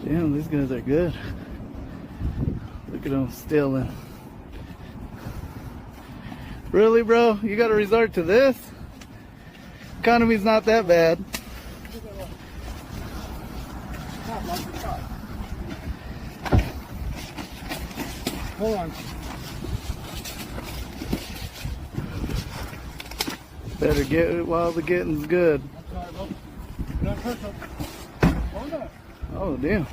Damn, these guys are good. Look at them stealing. Really, bro? You gotta resort to this? Economy's not that bad. Hold on. Better get it while the getting's good. Oh, damn.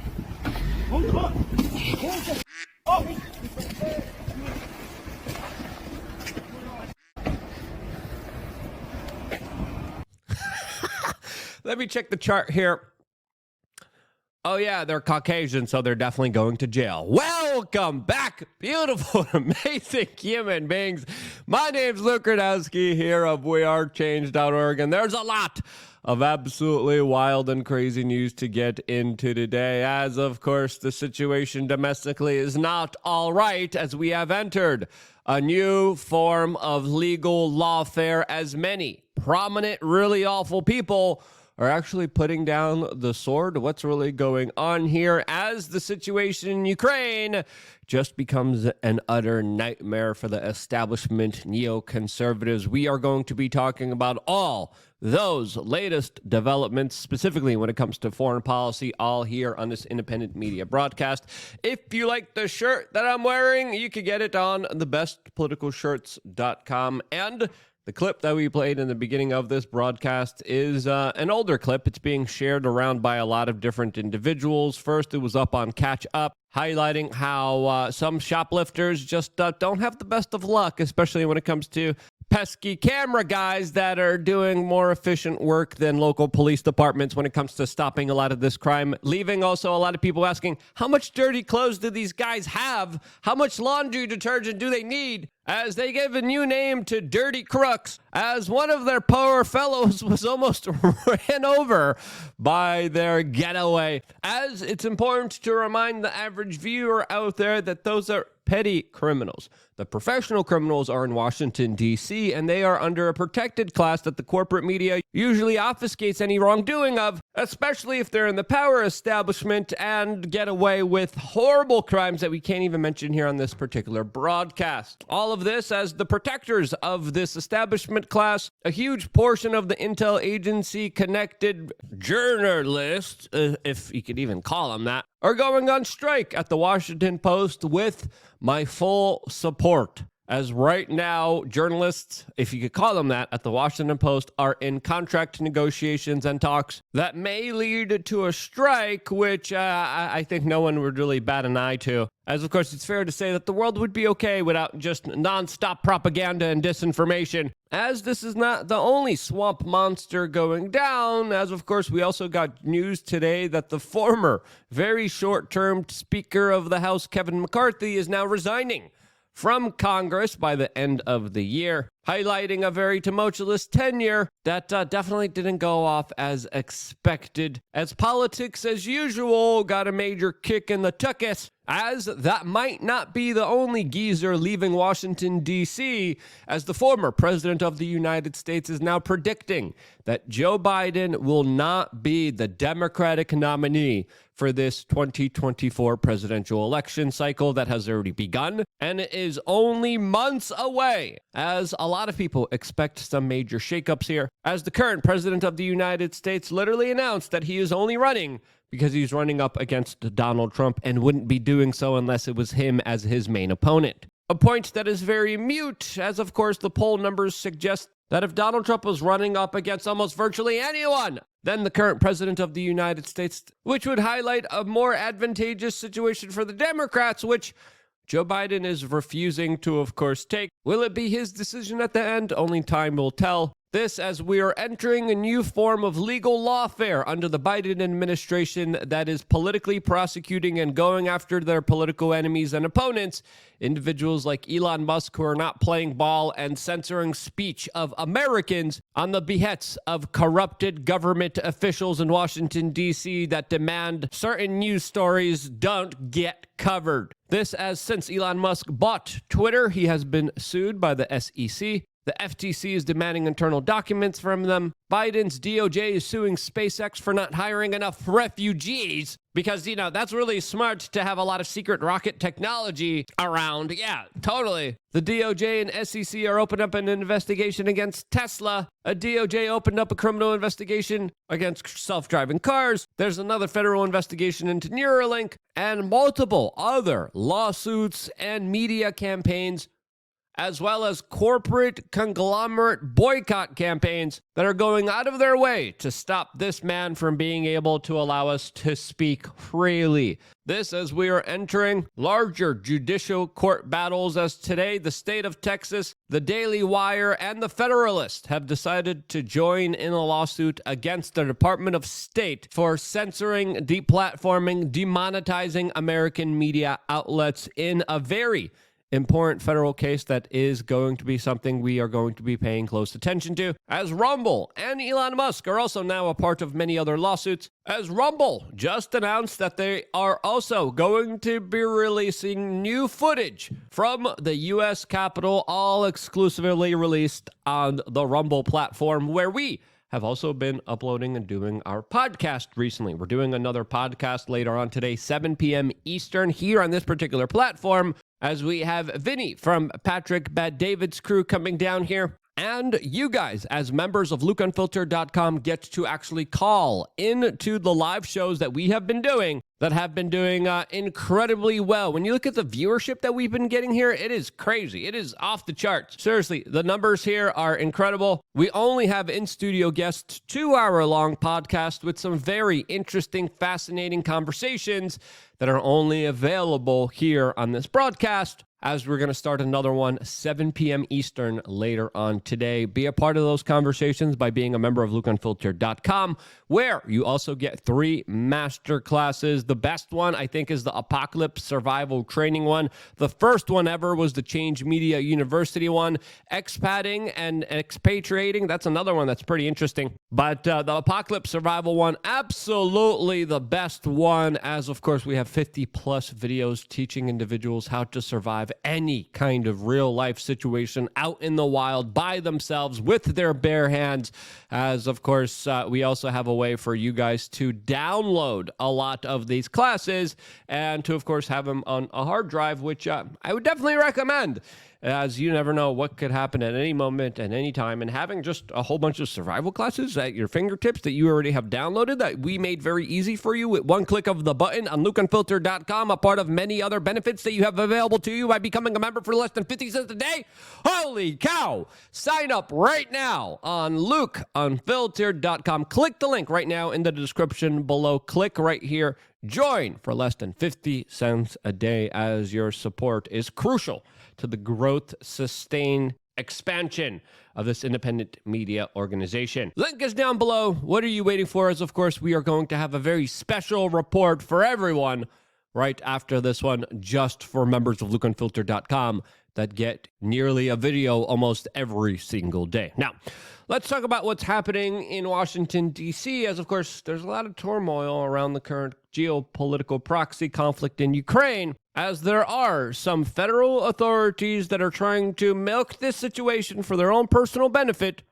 Let me check the chart here. Oh, yeah, they're Caucasian, so they're definitely going to jail. Welcome back, beautiful, amazing human beings. My name's Luke Radowski here of wearechange.org, and there's a lot of absolutely wild and crazy news to get into today, as, of course, the situation domestically is not all right, as we have entered a new form of legal lawfare, as many prominent, really awful people are actually putting down the sword. What's really going on here as the situation in Ukraine just becomes an utter nightmare for the establishment neoconservatives. We are going to be talking about all those latest developments, specifically when it comes to foreign policy, all here on this independent media broadcast. If you like the shirt that I'm wearing, you can get it on thebestpoliticalshirts.com. And the clip that we played in the beginning of this broadcast is an older clip. It's being shared around by a lot of different individuals. First, it was up on Catch Up, highlighting how some shoplifters just don't have the best of luck, especially when it comes to pesky camera guys that are doing more efficient work than local police departments when it comes to stopping a lot of this crime, leaving also a lot of people asking, how much dirty clothes do these guys have? How much laundry detergent do they need? As they give a new name to dirty crooks, as one of their poor fellows was almost ran over by their getaway. As it's important to remind the average viewer out there that those are petty criminals. The professional criminals are in Washington, D.C., and they are under a protected class that the corporate media usually obfuscates any wrongdoing of, especially if they're in the power establishment and get away with horrible crimes that we can't even mention here on this particular broadcast. All of this as the protectors of this establishment class, a huge portion of the intel agency connected journalists, if you could even call them that, are going on strike at the Washington Post with my full support. As right now, journalists, if you could call them that, at the Washington Post are in contract negotiations and talks that may lead to a strike, which I think no one would really bat an eye to. As, of course, it's fair to say that the world would be okay without just nonstop propaganda and disinformation. As this is not the only swamp monster going down, as, of course, we also got news today that the former, very short-term Speaker of the House, Kevin McCarthy, is now resigning from Congress by the end of the year, highlighting a very tumultuous tenure that definitely didn't go off as expected, as politics as usual got a major kick in the tuchus, as that might not be the only geezer leaving Washington, D.C., as the former president of the United States is now predicting that Joe Biden will not be the Democratic nominee for this 2024 presidential election cycle that has already begun and is only months away, as a lot of people expect some major shakeups here, as the current president of the United States literally announced that he is only running because he's running up against Donald Trump and wouldn't be doing so unless it was him as his main opponent. A point that is very mute, as of course the poll numbers suggest that if Donald Trump was running up against almost virtually anyone, then the current president of the United States, which would highlight a more advantageous situation for the Democrats, which Joe Biden is refusing to, of course, take. Will it be his decision at the end? Only time will tell. This as we are entering a new form of legal lawfare under the Biden administration that is politically prosecuting and going after their political enemies and opponents, individuals like Elon Musk who are not playing ball and censoring speech of Americans on the behests of corrupted government officials in Washington, D.C. that demand certain news stories don't get covered. This as since Elon Musk bought Twitter, he has been sued by the SEC The FTC is demanding internal documents from them. Biden's DOJ is suing SpaceX for not hiring enough refugees because, that's really smart to have a lot of secret rocket technology around. Yeah, totally. The DOJ and SEC are opening up an investigation against Tesla. A DOJ opened up a criminal investigation against self-driving cars. There's another federal investigation into Neuralink and multiple other lawsuits and media campaigns, as well as corporate conglomerate boycott campaigns that are going out of their way to stop this man from being able to allow us to speak freely. This as we are entering larger judicial court battles, as today the state of Texas, the Daily Wire, and the Federalist have decided to join in a lawsuit against the Department of State for censoring, deplatforming, demonetizing American media outlets in a very important federal case that is going to be something we are going to be paying close attention to, as Rumble and Elon Musk are also now a part of many other lawsuits, as Rumble just announced that they are also going to be releasing new footage from the U.S. Capitol, all exclusively released on the Rumble platform, where we have also been uploading and doing our podcast recently. We're doing another podcast later on today, 7 p.m. Eastern, here on this particular platform, as we have Vinny from Patrick Bet-David's crew coming down here. And you guys, as members of LukeUnfiltered.com, get to actually call into the live shows that we have been doing incredibly well. When you look at the viewership that we've been getting here, it is crazy. It is off the charts. Seriously, the numbers here are incredible. We only have in-studio guests, 2-hour-long podcast with some very interesting, fascinating conversations that are only available here on this broadcast, as we're going to start another one 7 p.m. Eastern later on today. Be a part of those conversations by being a member of LukeUnfiltered.com, where you also get 3 master classes. The best one, I think, is the Apocalypse Survival Training one. The first one ever was the Change Media University one. Expatting and expatriating, that's another one that's pretty interesting. But the Apocalypse Survival one, absolutely the best one, as, of course, we have 50-plus videos teaching individuals how to survive any kind of real-life situation out in the wild by themselves with their bare hands, as, of course, we also have a way for you guys to download a lot of these classes and to, of course, have them on a hard drive, which I would definitely recommend, as you never know what could happen at any moment, at any time. And having just a whole bunch of survival classes at your fingertips that you already have downloaded, that we made very easy for you with one click of the button on LukeUnfiltered.com, a part of many other benefits that you have available to you by becoming a member for less than 50 cents a day. Holy cow! Sign up right now on LukeUnfiltered.com. Click the link right now in the description below. Click right here. Join for less than 50 cents a day, as your support is crucial to the growth, sustain, expansion of this independent media organization. Link is down below. What are you waiting for? As, of course, we are going to have a very special report for everyone right after this one, just for members of LukeUnfiltered.com that get nearly a video almost every single day. Now, let's talk about what's happening in Washington, D.C., as, of course, there's a lot of turmoil around the current geopolitical proxy conflict in Ukraine, as there are some federal authorities that are trying to milk this situation for their own personal benefit,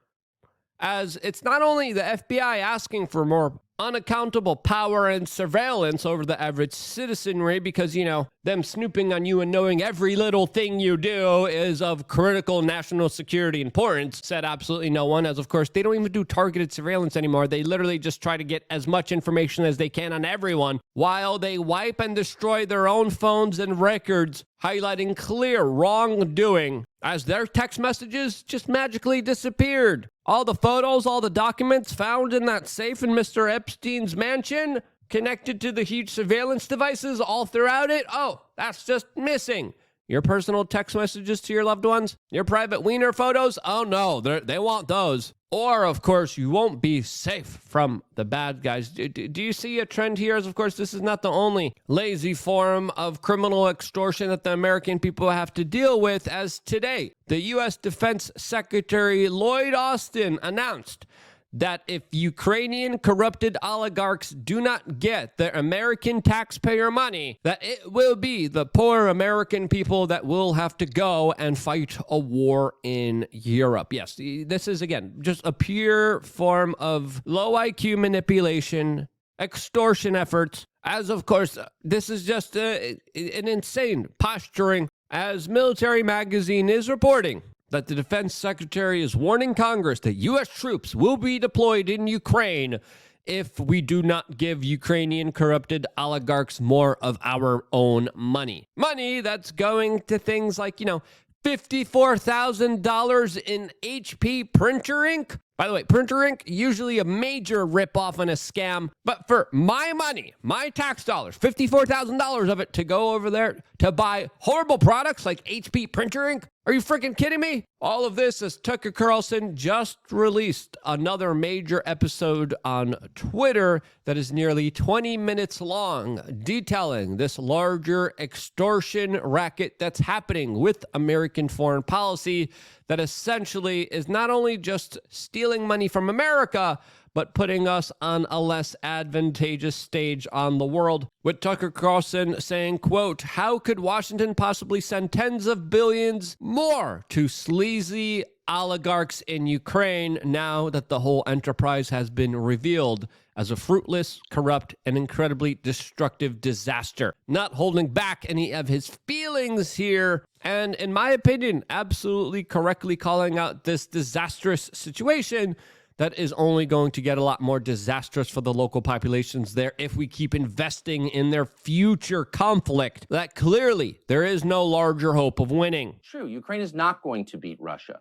as it's not only the FBI asking for more unaccountable power and surveillance over the average citizenry, because, them snooping on you and knowing every little thing you do is of critical national security importance, said absolutely no one, as, of course, they don't even do targeted surveillance anymore. They literally just try to get as much information as they can on everyone, while they wipe and destroy their own phones and records, highlighting clear wrongdoing, as their text messages just magically disappeared. All the photos, all the documents found in that safe in Mr. Epstein's mansion, connected to the huge surveillance devices all throughout it, oh, that's just missing. Your personal text messages to your loved ones, your private wiener photos, oh no, they want those. Or, of course, you won't be safe from the bad guys. Do you see a trend here? As, of course, this is not the only lazy form of criminal extortion that the American people have to deal with, as today, the U.S. Defense Secretary Lloyd Austin announced that if Ukrainian corrupted oligarchs do not get their American taxpayer money, that it will be the poor American people that will have to go and fight a war in Europe. Yes, this is, again, just a pure form of low IQ manipulation, extortion efforts, as, of course, this is just an insane posturing, as Military Magazine is reporting that the defense secretary is warning Congress that U.S. troops will be deployed in Ukraine if we do not give Ukrainian corrupted oligarchs more of our own money. Money that's going to things like, $54,000 in HP printer ink. By the way, printer ink, usually a major ripoff and a scam. But for my money, my tax dollars, $54,000 of it to go over there to buy horrible products like HP printer ink? Are you freaking kidding me? All of this as Tucker Carlson just released another major episode on Twitter that is nearly 20 minutes long, detailing this larger extortion racket that's happening with American foreign policy that essentially is not only just stealing money from America, but putting us on a less advantageous stage on the world. With Tucker Carlson saying, quote, "How could Washington possibly send tens of billions more to sleazy oligarchs in Ukraine now that the whole enterprise has been revealed as a fruitless, corrupt, and incredibly destructive disaster?" Not holding back any of his feelings here, and in my opinion, absolutely correctly calling out this disastrous situation that is only going to get a lot more disastrous for the local populations there if we keep investing in their future conflict, that clearly there is no larger hope of winning. True, Ukraine is not going to beat Russia.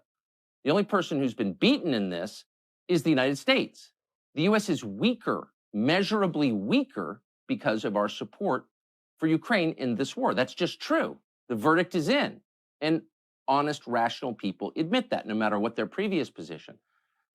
The only person who's been beaten in this is the United States. The U.S. is weaker, measurably weaker, because of our support for Ukraine in this war. That's just true. The verdict is in. And honest, rational people admit that, no matter what their previous position.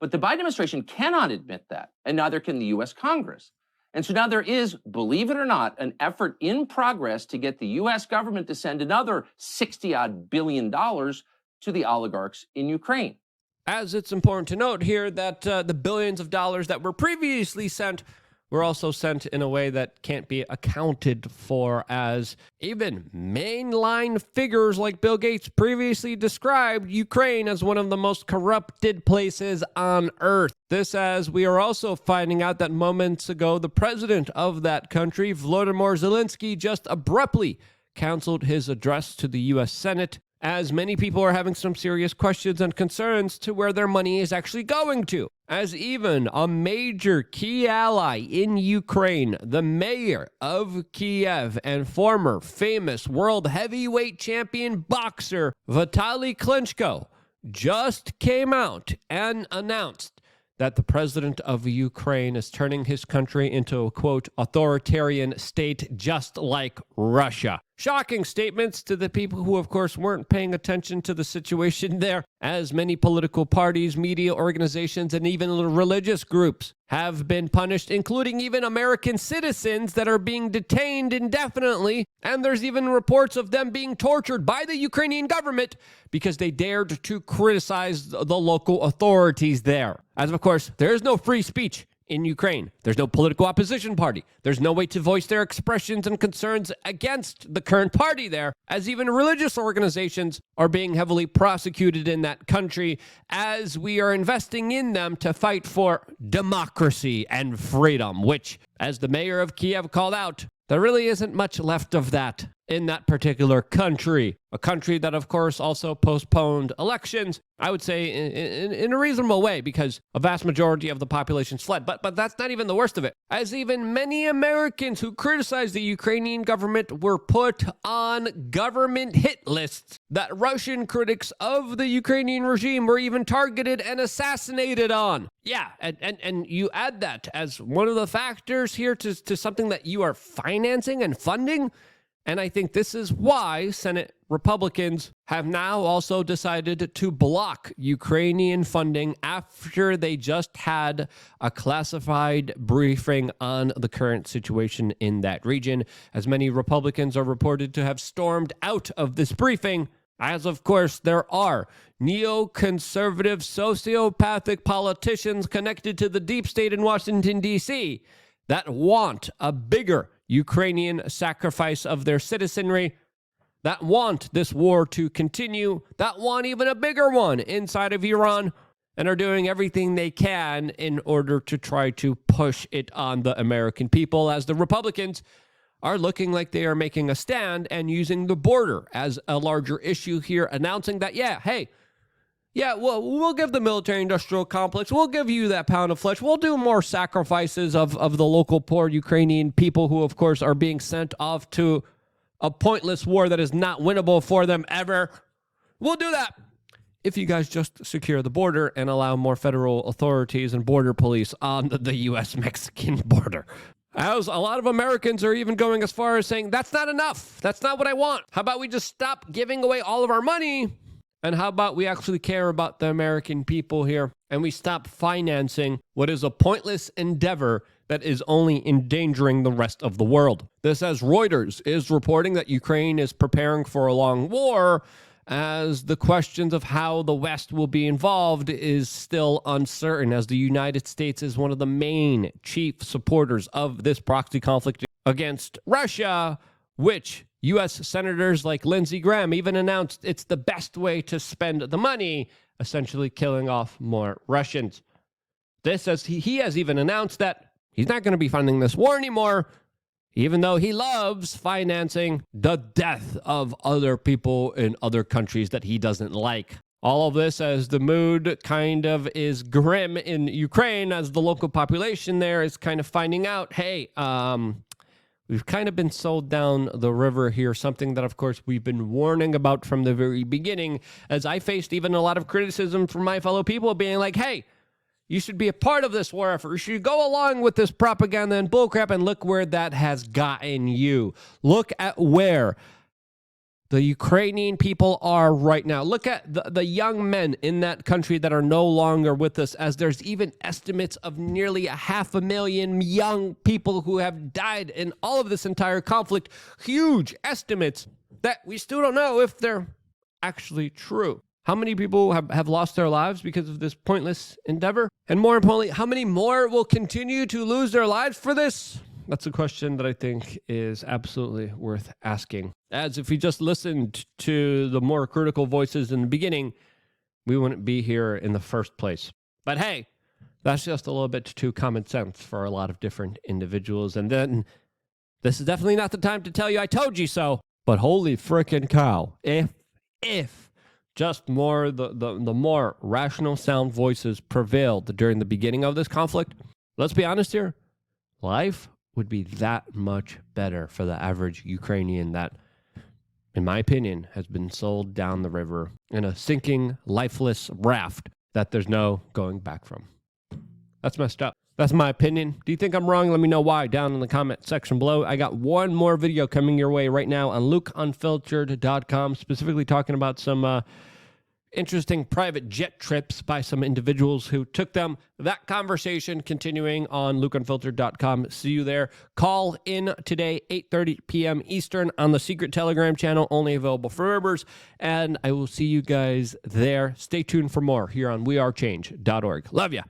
But the Biden administration cannot admit that, and neither can the U.S. Congress. And so now there is, believe it or not, an effort in progress to get the U.S. government to send another $60-odd billion to the oligarchs in Ukraine. As it's important to note here that the billions of dollars that were previously sent were also sent in a way that can't be accounted for, as even mainline figures like Bill Gates previously described Ukraine as one of the most corrupted places on earth. This, as we are also finding out that moments ago, the president of that country, Volodymyr Zelensky, just abruptly canceled his address to the U.S. Senate, as many people are having some serious questions and concerns to where their money is actually going to. As even a major key ally in Ukraine, the mayor of Kiev and former famous world heavyweight champion boxer Vitaly Klitschko, just came out and announced that the president of Ukraine is turning his country into a, quote, authoritarian state just like Russia. Shocking statements to the people who, of course, weren't paying attention to the situation there, as many political parties, media organizations, and even religious groups have been punished, including even American citizens that are being detained indefinitely. And there's even reports of them being tortured by the Ukrainian government because they dared to criticize the local authorities there. As of course, there is no free speech in Ukraine. There's no political opposition party. There's no way to voice their expressions and concerns against the current party there, as even religious organizations are being heavily prosecuted in that country, as we are investing in them to fight for democracy and freedom, which, as the mayor of Kiev called out, there really isn't much left of that in that particular country. A country that, of course, also postponed elections, I would say, in a reasonable way, because a vast majority of the population fled. But that's not even the worst of it, as even many Americans who criticized the Ukrainian government were put on government hit lists, that Russian critics of the Ukrainian regime were even targeted and assassinated on. Yeah, and you add that as one of the factors here to something that you are financing and funding. And I think this is why Senate Republicans have now also decided to block Ukrainian funding after they just had a classified briefing on the current situation in that region, as many Republicans are reported to have stormed out of this briefing As of course, there are neoconservative, sociopathic politicians connected to the deep state in Washington, D.C. that want a bigger Ukrainian sacrifice of their citizenry, that want this war to continue, that want even a bigger one inside of Iran, and are doing everything they can in order to try to push it on the American people, as the Republicans are looking like they are making a stand and using the border as a larger issue here, announcing that, we'll give the military-industrial complex, we'll give you that pound of flesh, we'll do more sacrifices of the local poor Ukrainian people who, of course, are being sent off to a pointless war that is not winnable for them ever. We'll do that if you guys just secure the border and allow more federal authorities and border police on the U.S.-Mexican border. As a lot of Americans are even going as far as saying, that's not enough. That's not what I want. How about we just stop giving away all of our money? And how about we actually care about the American people here and we stop financing what is a pointless endeavor that is only endangering the rest of the world? This, as Reuters is reporting, that Ukraine is preparing for a long war, as the questions of how the West will be involved is still uncertain, as the United States is one of the main chief supporters of this proxy conflict against Russia, which U.S. senators like Lindsey Graham even announced it's the best way to spend the money, essentially killing off more Russians. This, as he has even announced that he's not going to be funding this war anymore, even though he loves financing the death of other people in other countries that he doesn't like. All of this as the mood kind of is grim in Ukraine, as the local population there is kind of finding out, hey, we've kind of been sold down the river here, something that, of course, we've been warning about from the very beginning, as I faced even a lot of criticism from my fellow people being like, hey, you should be a part of this war effort. You should go along with this propaganda and bullcrap, and look where that has gotten you. Look at where the Ukrainian people are right now. Look at the young men in that country that are no longer with us, as there's even estimates of nearly 500,000 young people who have died in all of this entire conflict. Huge estimates that we still don't know if they're actually true. How many people have lost their lives because of this pointless endeavor? And more importantly, how many more will continue to lose their lives for this? That's a question that I think is absolutely worth asking. As if we just listened to the more critical voices in the beginning, we wouldn't be here in the first place. But hey, that's just a little bit too common sense for a lot of different individuals. And then, this is definitely not the time to tell you I told you so. But holy frickin' cow, if just more the more rational sound voices prevailed during the beginning of this conflict, let's be honest here, life would be that much better for the average Ukrainian that, in my opinion, has been sold down the river in a sinking, lifeless raft that there's no going back from. That's messed up. That's my opinion. Do you think I'm wrong? Let me know why down in the comment section below. I got one more video coming your way right now on lukeunfiltered.com, specifically talking about some interesting private jet trips by some individuals who took them. That conversation continuing on lukeunfiltered.com. See you there. Call in today, 8:30 p.m. Eastern on the secret Telegram channel, only available for members. And I will see you guys there. Stay tuned for more here on wearechange.org. Love ya.